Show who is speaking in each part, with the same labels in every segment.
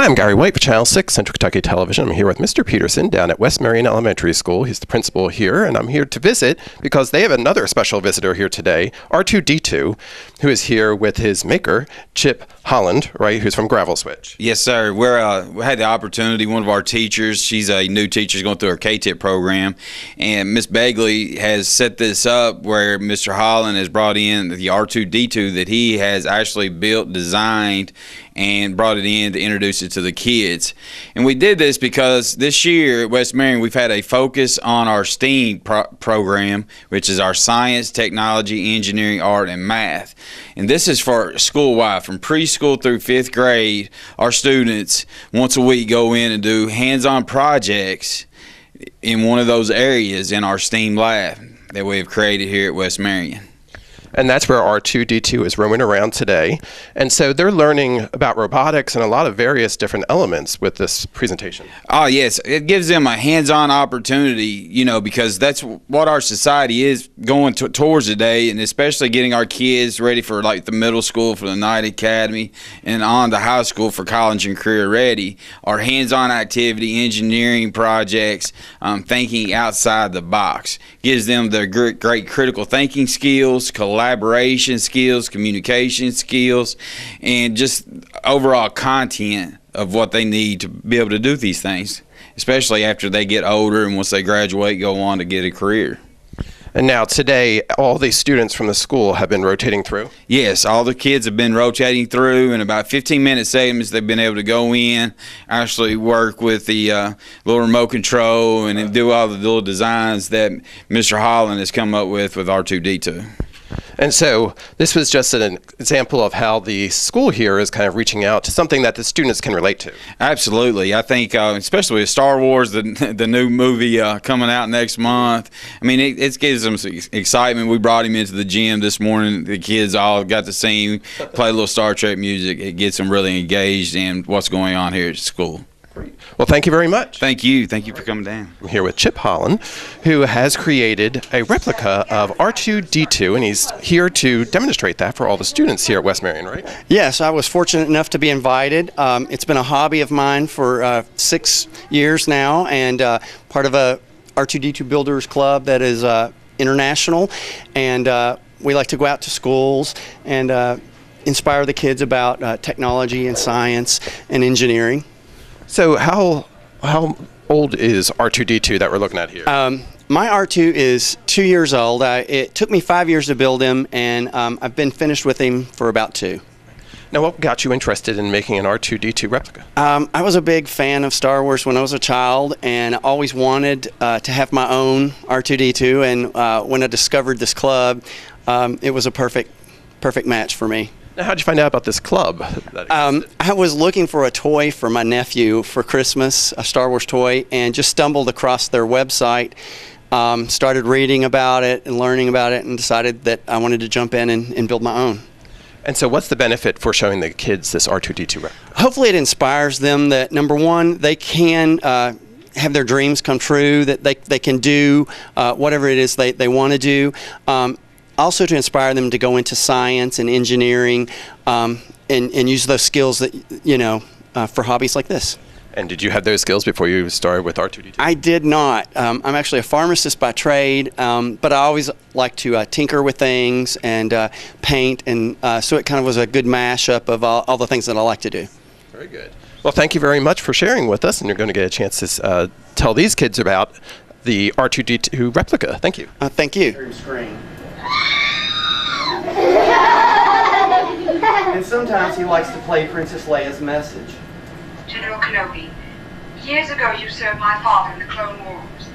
Speaker 1: Hi, I'm Gary White for Channel 6, Central Kentucky Television. I'm here with Mr. Peterson down at West Marion Elementary School. He's the principal here, and I'm here to visit because they have another special visitor here today, R2D2, who is here with his maker, Chip Holland, right, who's from Gravel Switch.
Speaker 2: Yes, sir. We had the opportunity, one of our teachers, she's a new teacher going through her K-TIP program, and Miss Begley has set this up where Mr. Holland has brought in the R2D2 that he has actually built, designed, and brought it in to introduce it to the kids. And we did this because this year at West Marion we've had a focus on our STEAM program, which is our science, technology, engineering, art, and math. And this is for school-wide, from preschool through 5th grade. Our students once a week go in and do hands-on projects in one of those areas in our STEAM lab that we have created here at West Marion.
Speaker 1: And that's where R2D2 is roaming around today. And so they're learning about robotics and a lot of various different elements with this presentation.
Speaker 2: Oh, yes. It gives them a hands-on opportunity, you know, because that's what our society is going towards today, and especially getting our kids ready for, like, the middle school, for the night academy, and on to high school for college and career ready. Our hands-on activity, engineering projects, thinking outside the box. Gives them their great critical thinking skills, collaboration skills, communication skills, and just overall content of what they need to be able to do these things, especially after they get older and once they graduate, go on to get a career.
Speaker 1: And now today, all these students from the school have been rotating through?
Speaker 2: Yes, all the kids have been rotating through, and about 15-minute segments they've been able to go in, actually work with the little remote control and do all the little designs that Mr. Holland has come up with R2D2.
Speaker 1: And so this was just an example of how the school here is kind of reaching out to something that the students can relate to.
Speaker 2: Absolutely. I think especially with Star Wars, the new movie coming out next month, I mean, it gives them some excitement. We brought him into the gym this morning. The kids all got to see him play a little Star Trek music. It gets them really engaged in what's going on here at school.
Speaker 1: Well, thank you very much.
Speaker 2: Thank you. Thank you for coming down.
Speaker 1: I'm here with Chip Holland, who has created a replica of R2D2, and he's here to demonstrate that for all the students here at West Marion, right?
Speaker 3: Yes, I was fortunate enough to be invited. It's been a hobby of mine for 6 years now, and part of a R2D2 Builders Club that is international, and we like to go out to schools and inspire the kids about technology and science and engineering.
Speaker 1: So how old is R2D2 that we're looking at here?
Speaker 3: My R2 is 2 years old. It took me 5 years to build him, and I've been finished with him for about 2.
Speaker 1: Now, what got you interested in making an R2D2 replica?
Speaker 3: I was a big fan of Star Wars when I was a child, and I always wanted to have my own R2D2, and when I discovered this club, it was a perfect match for me.
Speaker 1: Now, how did you find out about this club?
Speaker 3: I was looking for a toy for my nephew for Christmas, a Star Wars toy, and just stumbled across their website, started reading about it and learning about it, and decided that I wanted to jump in and build my own.
Speaker 1: And so what's the benefit for showing the kids this R2D2 replica?
Speaker 3: Hopefully it inspires them that, number one, they can have their dreams come true, that they can do whatever it is they want to do. Also to inspire them to go into science and engineering and use those skills that, you know, for hobbies like this.
Speaker 1: And did you have those skills before you started with R2D2?
Speaker 3: I did not. I'm actually a pharmacist by trade, but I always like to tinker with things and paint, and so it kind of was a good mashup of all the things that I like to do.
Speaker 1: Very good. Well, thank you very much for sharing with us, and you're going to get a chance to tell these kids about the R2D2 replica. Thank you.
Speaker 3: Thank you. And sometimes he likes to play Princess Leia's message.
Speaker 4: General Kenobi, years ago you served my father in the Clone Wars.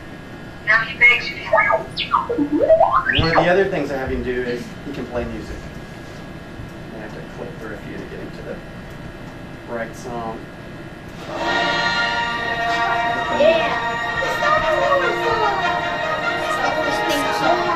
Speaker 4: Now he begs you to help.
Speaker 3: One of the other things I have him do is he can play music. I have to click through a few to get him to the right song.
Speaker 5: Yeah! It's not a Star Wars song! It's the Star Wars theme song.